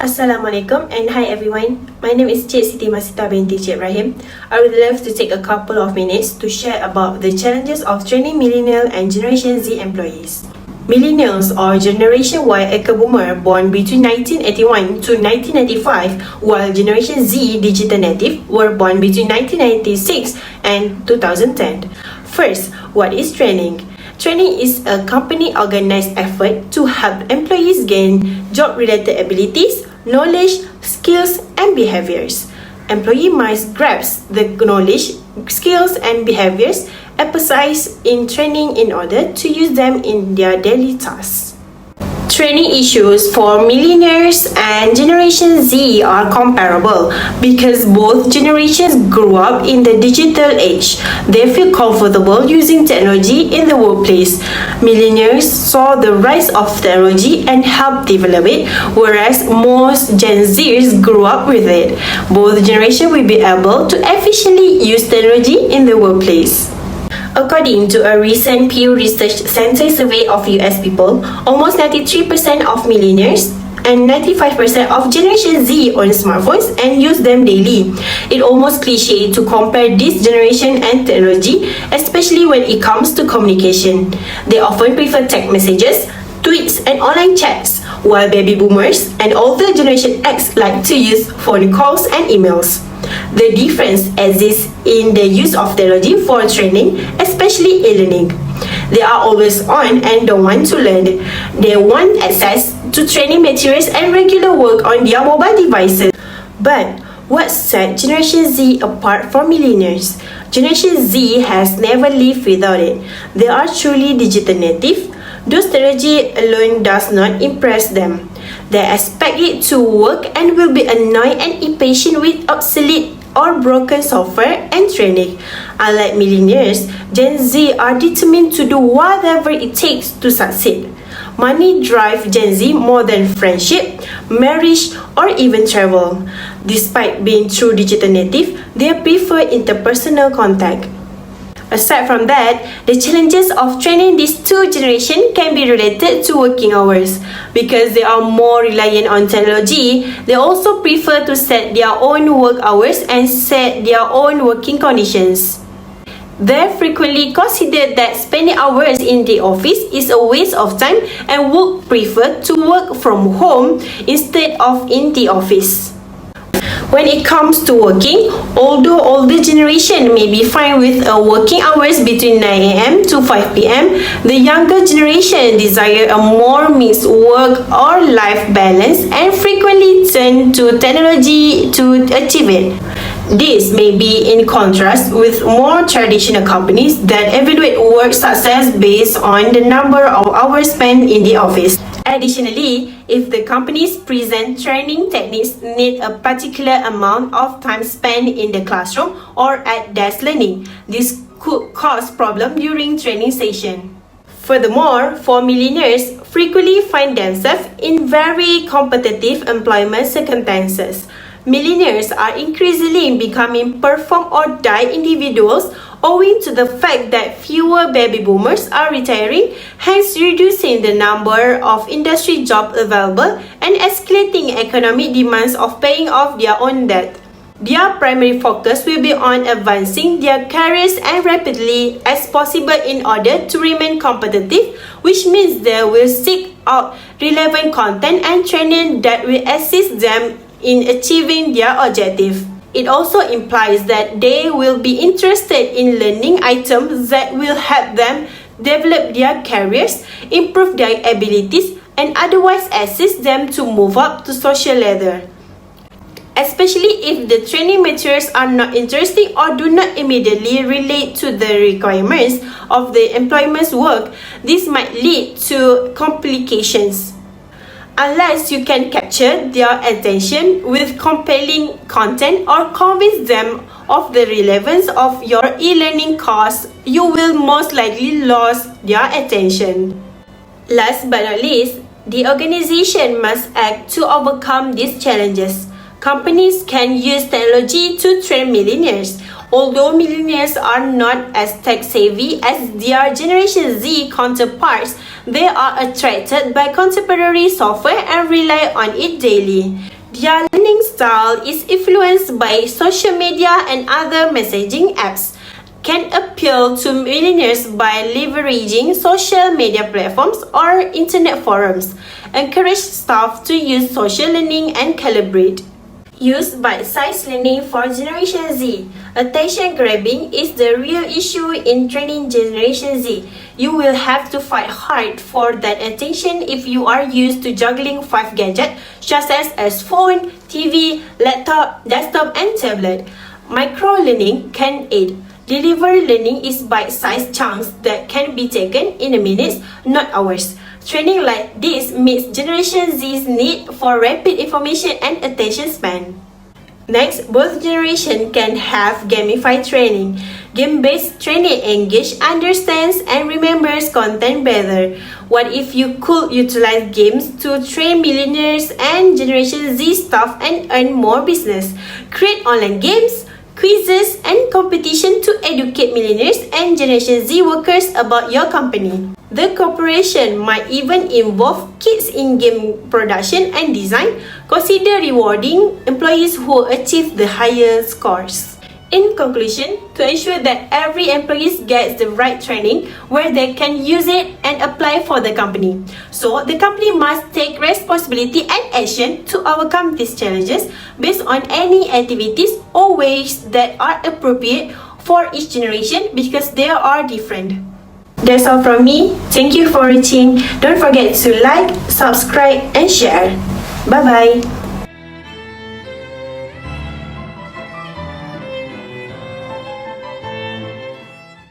Assalamualaikum and hi everyone. My name is SITI Massitah binti IBERHIM. I would love to take a couple of minutes to share about the challenges of training millennial and Generation Z employees. Millennials or Generation Y Eco Boomer born between 1981 to 1995, while Generation Z Digital Native were born between 1996 and 2010. First, what is training? Training is a company-organized effort to help employees gain job-related abilities, knowledge, skills, and behaviors. Employee must grasp the knowledge, skills, and behaviors emphasized in training in order to use them in their daily tasks. Training issues for millennials and Generation Z are comparable because both generations grew up in the digital age. They feel comfortable using technology in the workplace. Millennials saw the rise of technology and helped develop it, whereas most Gen Zers grew up with it. Both generations will be able to efficiently use technology in the workplace. According to a recent Pew Research Center survey of US people, almost 93% of millennials and 95% of Generation Z own smartphones and use them daily. It's almost cliche to compare this generation and technology, especially when it comes to communication. They often prefer text messages, tweets, and online chats, while baby boomers and older Generation X like to use phone calls and emails. The difference exists in the use of technology for training, especially e-learning. They are always on and don't want to learn. They want access to training materials and regular work on their mobile devices. But what sets Generation Z apart from millennials? Generation Z has never lived without it. They are truly digital native. Those technology alone does not impress them. They expect it to work and will be annoyed and impatient with obsolete or broken software and training. Unlike millennials, Gen Z are determined to do whatever it takes to succeed. Money drives Gen Z more than friendship, marriage, or even travel. Despite being true digital native, they prefer interpersonal contact. Aside from that, the challenges of training these two generations can be related to working hours. Because they are more reliant on technology, they also prefer to set their own work hours and set their own working conditions. They frequently consider that spending hours in the office is a waste of time and would prefer to work from home instead of in the office. When it comes to working, although older generation may be fine with working hours between 9 a.m. to 5 p.m., the younger generation desire a more mixed work or life balance and frequently turn to technology to achieve it. This may be in contrast with more traditional companies that evaluate work success based on the number of hours spent in the office. Additionally, if the company's present training techniques need a particular amount of time spent in the classroom or at desk learning, this could cause problems during training session. Furthermore, for millennials frequently find themselves in very competitive employment circumstances. Millennials are increasingly becoming perform or die individuals owing to the fact that fewer baby boomers are retiring, hence reducing the number of industry jobs available and escalating economic demands of paying off their own debt. Their primary focus will be on advancing their careers as rapidly as possible in order to remain competitive, which means they will seek out relevant content and training that will assist them in achieving their objective. It also implies that they will be interested in learning items that will help them develop their careers, improve their abilities, and otherwise assist them to move up the social ladder. Especially if the training materials are not interesting or do not immediately relate to the requirements of the employment's work, this might lead to complications. Unless you can capture their attention with compelling content or convince them of the relevance of your e-learning course, you will most likely lose their attention. Last but not least, the organization must act to overcome these challenges. Companies can use technology to train millennials, Although millennials are not as tech-savvy as their Generation Z counterparts, they are attracted by contemporary software and rely on it daily. Their learning style is influenced by social media and other messaging apps. Can appeal to millennials by leveraging social media platforms or internet forums. Encourage staff to use social learning and collaborate. Use bite-sized learning for Generation Z. Attention grabbing is the real issue in training Generation Z. You will have to fight hard for that attention if you are used to juggling 5 gadgets such as phone, TV, laptop, desktop and tablet. Micro-learning can aid. Delivery learning is bite-sized chunks that can be taken in minutes, not hours. Training like this meets Generation Z's need for rapid information and attention span. Next, both generations can have Gamify Training. Game-based training engages, understands, and remembers content better. What if you could utilize games to train millennials and Generation Z staff and earn more business? Create online games, quizzes, and competition to educate millennials and Generation Z workers about your company. The cooperation might even involve kids in game production and design. Consider rewarding employees who achieve the higher scores. In conclusion, to ensure that every employee gets the right training where they can use it and apply for the company. So, the company must take responsibility and action to overcome these challenges based on any activities or ways that are appropriate for each generation because they are different. That's all from me. Thank you for watching. Don't forget to like, subscribe and share. Bye-bye.